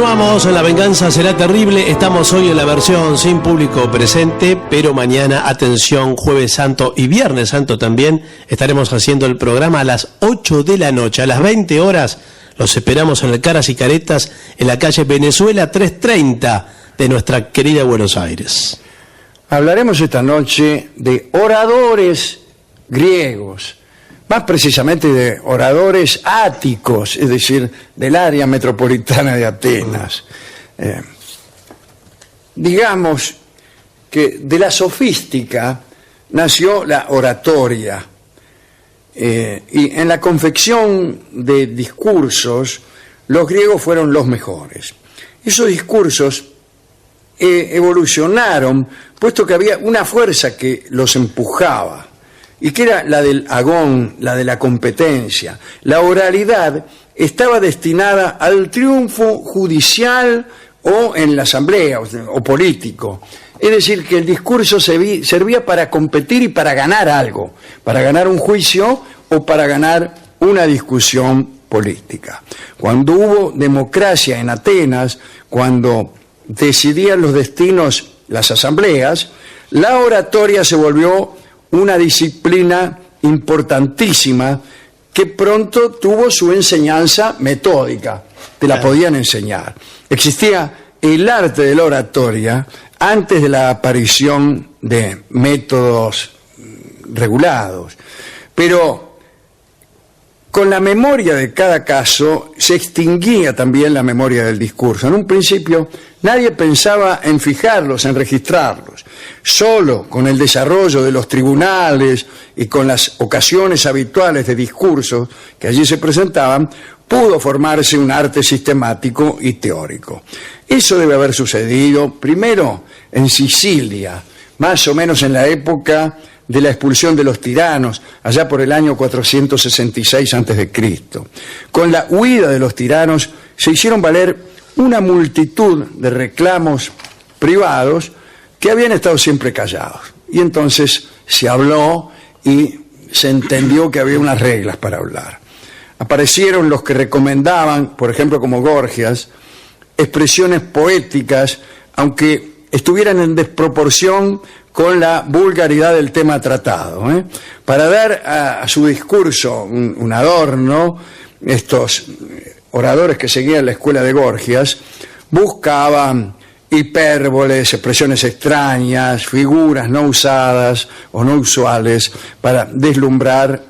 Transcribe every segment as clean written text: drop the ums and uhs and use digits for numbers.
Continuamos, La venganza será terrible. Estamos hoy en la versión sin público presente, pero mañana, atención, Jueves Santo y Viernes Santo también, estaremos haciendo el programa a las 8 de la noche, a las 20 horas. Los esperamos en el Caras y Caretas, en la calle Venezuela 330 de nuestra querida Buenos Aires. Hablaremos esta noche de oradores griegos, más precisamente de oradores áticos, es decir, del área metropolitana de Atenas. Digamos que de la sofística nació la oratoria, y en la confección de discursos los griegos fueron los mejores. Esos discursos evolucionaron, puesto que había una fuerza que los empujaba, y que era la del agón, la de la competencia. La oralidad estaba destinada al triunfo judicial o en la asamblea o político. Es decir, que el discurso servía para competir y para ganar algo, para ganar un juicio o para ganar una discusión política. Cuando hubo democracia en Atenas, cuando decidían los destinos las asambleas, la oratoria se volvió una disciplina importantísima que pronto tuvo su enseñanza metódica. Te la podían enseñar. Existía el arte de la oratoria antes de la aparición de métodos regulados. Pero con la memoria de cada caso se extinguía también la memoria del discurso. En un principio nadie pensaba en fijarlos, en registrarlos. Solo con el desarrollo de los tribunales y con las ocasiones habituales de discursos que allí se presentaban, pudo formarse un arte sistemático y teórico. Eso debe haber sucedido primero en Sicilia, más o menos en la época de la expulsión de los tiranos, allá por el año 466 a.C. Con la huida de los tiranos se hicieron valer una multitud de reclamos privados que habían estado siempre callados. Y entonces se habló y se entendió que había unas reglas para hablar. Aparecieron los que recomendaban, por ejemplo como Gorgias, expresiones poéticas, aunque estuvieran en desproporción con la vulgaridad del tema tratado. Para dar a su discurso un adorno, estos oradores que seguían la escuela de Gorgias buscaban hipérboles, expresiones extrañas, figuras no usadas o no usuales para deslumbrar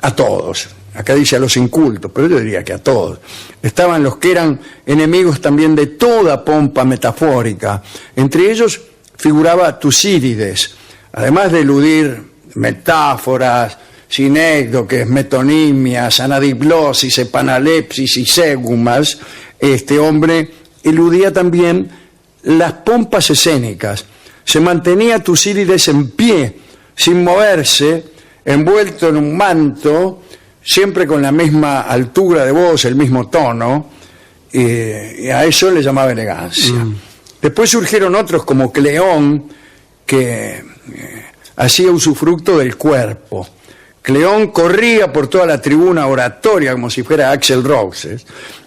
a todos. Acá dice a los incultos, pero yo diría que a todos. Estaban los que eran enemigos también de toda pompa metafórica. Entre ellos figuraba Tucídides, además de eludir metáforas, sinécdoques, metonimias, anadiplosis, epanalepsis y ségumas. Este hombre eludía también las pompas escénicas. Se mantenía Tucídides en pie, sin moverse, envuelto en un manto, siempre con la misma altura de voz, el mismo tono, y a eso le llamaba elegancia. Después surgieron otros como Cleón, que hacía usufructo del cuerpo. Cleón corría por toda la tribuna oratoria como si fuera Axl Rose,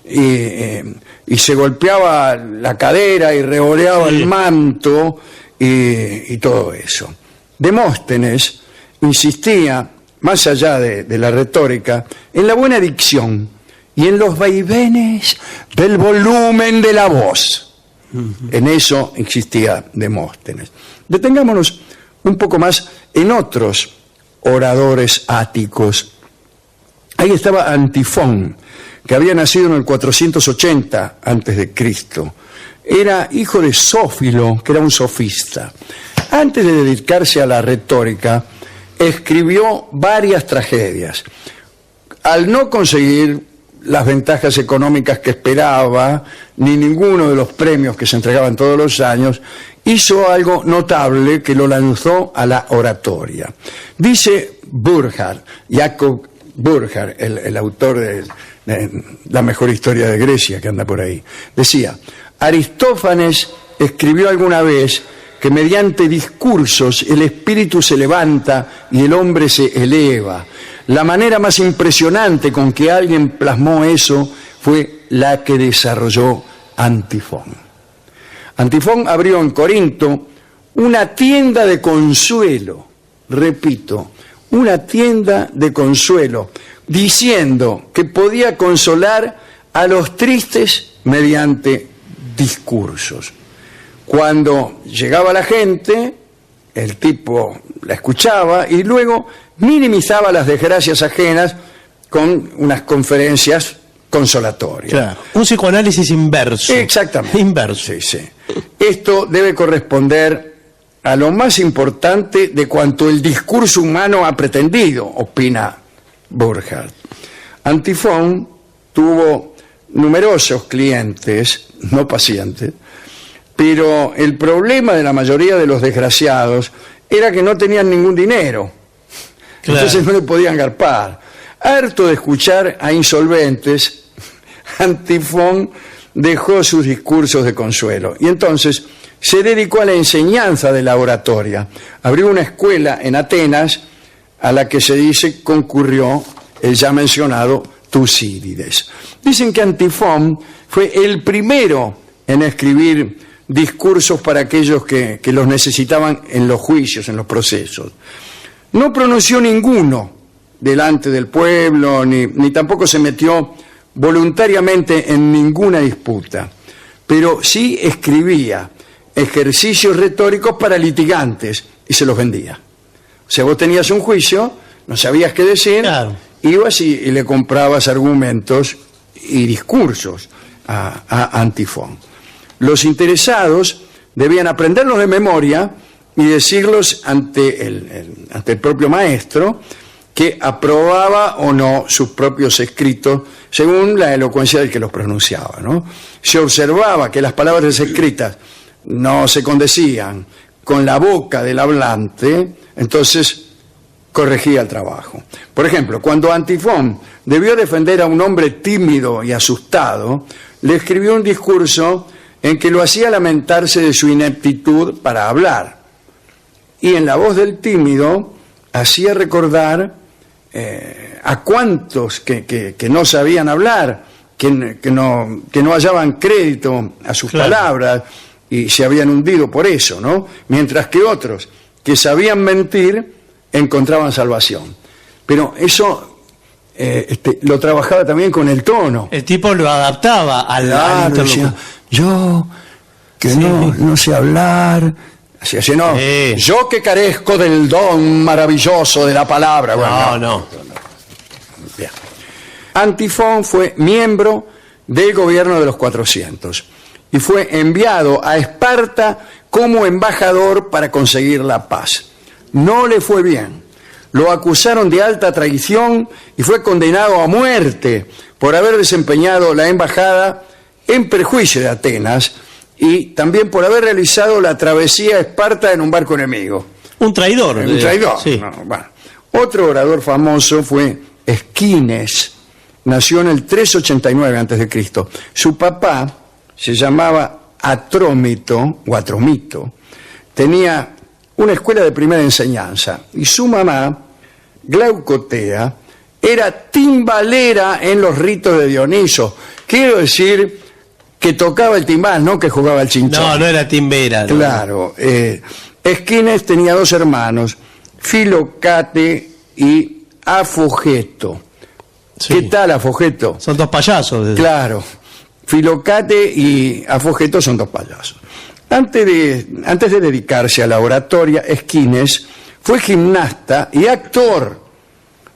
y se golpeaba la cadera y revoleaba el manto y todo eso. Demóstenes insistía, más allá de la retórica, en la buena dicción y en los vaivenes del volumen de la voz. En eso existía Demóstenes. Detengámonos un poco más en otros oradores áticos. Ahí estaba Antifón, que había nacido en el 480 a.C. Era hijo de Sófilo, que era un sofista. Antes de dedicarse a la retórica, escribió varias tragedias. Al no conseguir las ventajas económicas que esperaba, ni ninguno de los premios que se entregaban todos los años, hizo algo notable que lo lanzó a la oratoria. Dice Burckhardt, Jacob Burckhardt, el autor de la mejor historia de Grecia que anda por ahí, decía: Aristófanes escribió alguna vez que mediante discursos el espíritu se levanta y el hombre se eleva. La manera más impresionante con que alguien plasmó eso fue la que desarrolló Antifón. Antifón abrió en Corinto una tienda de consuelo, repito, una tienda de consuelo, diciendo que podía consolar a los tristes mediante discursos. Cuando llegaba la gente, el tipo la escuchaba y luego minimizaba las desgracias ajenas con unas conferencias consolatorias. Claro. Un psicoanálisis inverso. Exactamente. Inverso. Sí, sí. Esto debe corresponder a lo más importante de cuanto el discurso humano ha pretendido, opina Burkhardt. Antifón tuvo numerosos clientes, no pacientes, pero el problema de la mayoría de los desgraciados era que no tenían ningún dinero. Claro. Entonces no le podían garpar. Harto de escuchar a insolventes, Antifón dejó sus discursos de consuelo y entonces se dedicó a la enseñanza de la oratoria. Abrió una escuela en Atenas a la que se dice concurrió el ya mencionado Tucídides. Dicen que Antifón fue el primero en escribir discursos para aquellos que los necesitaban en los juicios, en los procesos. No pronunció ninguno delante del pueblo, ni tampoco se metió voluntariamente en ninguna disputa, pero sí escribía ejercicios retóricos para litigantes y se los vendía. O sea, vos tenías un juicio, no sabías qué decir, claro, ibas y le comprabas argumentos y discursos a Antifón. Los interesados debían aprenderlos de memoria y decirlos ante el propio maestro, que aprobaba o no sus propios escritos según la elocuencia del que los pronunciaba, ¿no? Se observaba que las palabras escritas no se condecían con la boca del hablante, entonces corregía el trabajo. Por ejemplo, cuando Antifón debió defender a un hombre tímido y asustado, le escribió un discurso en que lo hacía lamentarse de su ineptitud para hablar. Y en la voz del tímido hacía recordar a cuantos que no sabían hablar, que no hallaban crédito a sus palabras y se habían hundido por eso, ¿no? Mientras que otros que sabían mentir encontraban salvación. Pero eso lo trabajaba también con el tono. El tipo lo adaptaba al interlocutor. Yo, que sí, no sé hablar... Así no, yo que carezco del don maravilloso de la palabra. Bueno, no. Bien. Antifón fue miembro del gobierno de los 400 y fue enviado a Esparta como embajador para conseguir la paz. No le fue bien. Lo acusaron de alta traición y fue condenado a muerte por haber desempeñado la embajada en perjuicio de Atenas, y también por haber realizado la travesía a Esparta en un barco enemigo. Un traidor. Un traidor. Sí. No, bueno. Otro orador famoso fue Esquines. Nació en el 389 a.C. Su papá se llamaba Atrómito, o Atromito. Tenía una escuela de primera enseñanza. Y su mamá, Glaucotea, era timbalera en los ritos de Dioniso. Quiero decir... que tocaba el timbal, no que jugaba al chinchón. No era timbera. Claro. Esquines tenía dos hermanos, Filocate y Afogeto. Sí. ¿Qué tal Afogeto? Son dos payasos. Claro. Filocate y Afogeto son dos payasos. Antes de dedicarse a la oratoria, Esquines fue gimnasta y actor.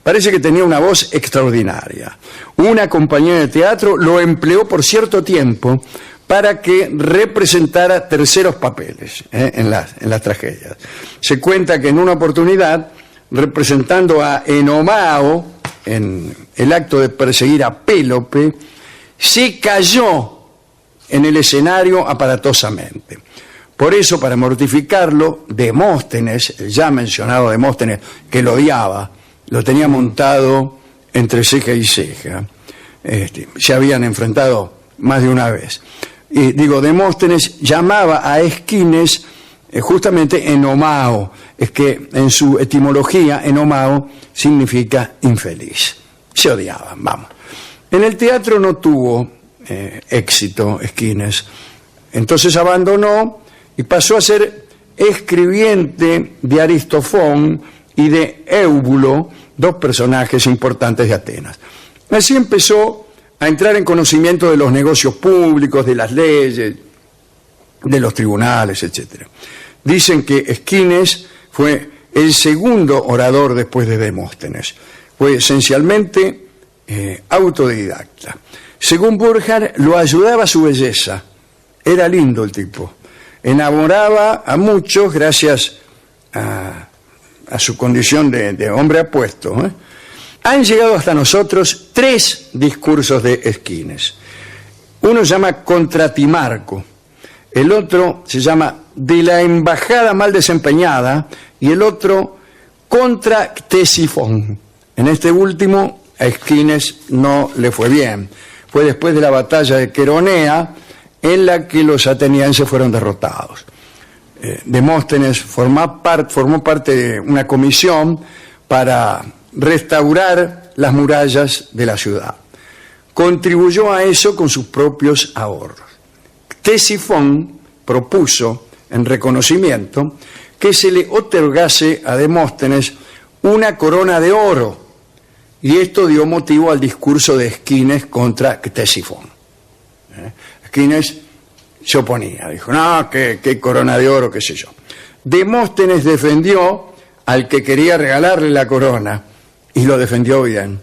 Parece que tenía una voz extraordinaria. Una compañía de teatro lo empleó por cierto tiempo para que representara terceros papeles en las tragedias. Se cuenta que en una oportunidad, representando a Enomao en el acto de perseguir a Pélope, se cayó en el escenario aparatosamente. Por eso, para mortificarlo, Demóstenes, el ya mencionado Demóstenes, que lo odiaba, lo tenía montado entre ceja y ceja. Se habían enfrentado más de una vez. Demóstenes llamaba a Esquines justamente Enomao. Es que en su etimología, Enomao significa infeliz. Se odiaban, vamos. En el teatro no tuvo éxito Esquines. Entonces abandonó y pasó a ser escribiente de Aristofón y de Éubulo, dos personajes importantes de Atenas. Así empezó a entrar en conocimiento de los negocios públicos, de las leyes, de los tribunales, etc. Dicen que Esquines fue el segundo orador después de Demóstenes. Fue esencialmente autodidacta. Según Burckhardt, lo ayudaba su belleza. Era lindo el tipo. Enamoraba a muchos gracias a su condición de hombre apuesto. Han llegado hasta nosotros 3 discursos de Esquines. Uno se llama Contra Timarco, el otro se llama De la embajada mal desempeñada y el otro Contra Ctesifón. En este último a Esquines no le fue bien. Fue después de la batalla de Queronea, en la que los atenienses fueron derrotados. Demóstenes formó parte de una comisión para restaurar las murallas de la ciudad. Contribuyó a eso con sus propios ahorros. Ctesifón propuso, en reconocimiento, que se le otorgase a Demóstenes una corona de oro, y esto dio motivo al discurso de Esquines contra Ctesifón. Esquines se oponía, dijo, no, que corona de oro, qué sé yo. Demóstenes defendió al que quería regalarle la corona, y lo defendió bien.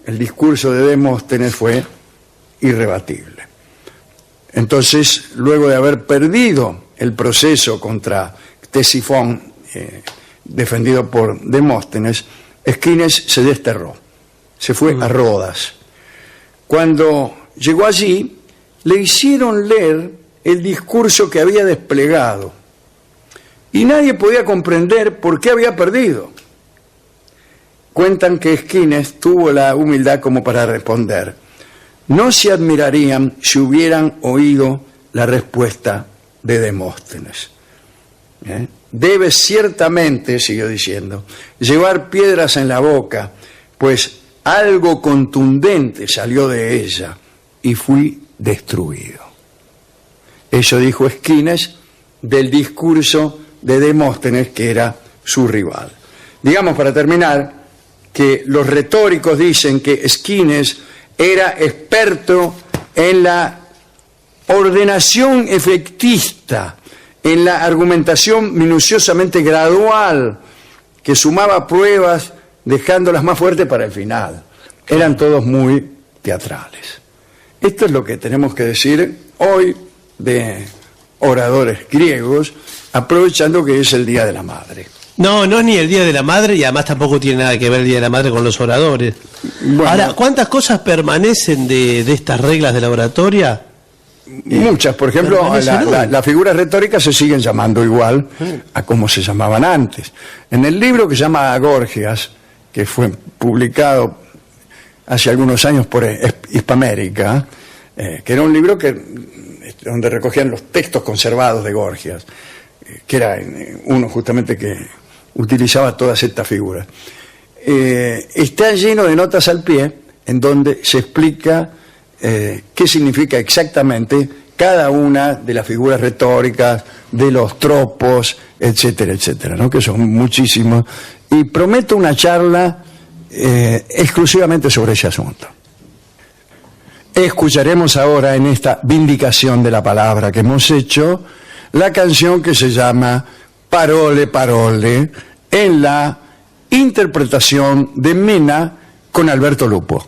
El discurso de Demóstenes fue irrebatible. Entonces, luego de haber perdido el proceso contra Ctesifón, defendido por Demóstenes, Esquines se desterró, se fue a Rodas. Cuando llegó allí, le hicieron leer el discurso que había desplegado, y nadie podía comprender por qué había perdido. Cuentan que Esquines tuvo la humildad como para responder: no se admirarían si hubieran oído la respuesta de Demóstenes. Debe ciertamente, siguió diciendo, llevar piedras en la boca, pues algo contundente salió de ella y fui destruido. Eso dijo Esquines del discurso de Demóstenes, que era su rival. Digamos, para terminar, que los retóricos dicen que Esquines era experto en la ordenación efectista, en la argumentación minuciosamente gradual, que sumaba pruebas dejándolas más fuertes para el final. Eran todos muy teatrales. Esto es lo que tenemos que decir hoy de oradores griegos, aprovechando que es el Día de la Madre. No, no es ni el Día de la Madre, y además tampoco tiene nada que ver el Día de la Madre con los oradores. Bueno, ahora, ¿cuántas cosas permanecen de estas reglas de la oratoria? Muchas. Por ejemplo, las figuras retóricas se siguen llamando igual a como se llamaban antes. En el libro que se llama Agorgias, que fue publicado hace algunos años por Hispamérica, que era un libro donde recogían los textos conservados de Gorgias, que era uno justamente que utilizaba todas estas figuras. Está lleno de notas al pie en donde se explica qué significa exactamente cada una de las figuras retóricas, de los tropos, etcétera, etcétera, ¿no? Que son muchísimos. Y prometo una charla exclusivamente sobre ese asunto. Escucharemos ahora, en esta vindicación de la palabra que hemos hecho, la canción que se llama Parole, Parole, en la interpretación de Mena con Alberto Lupo.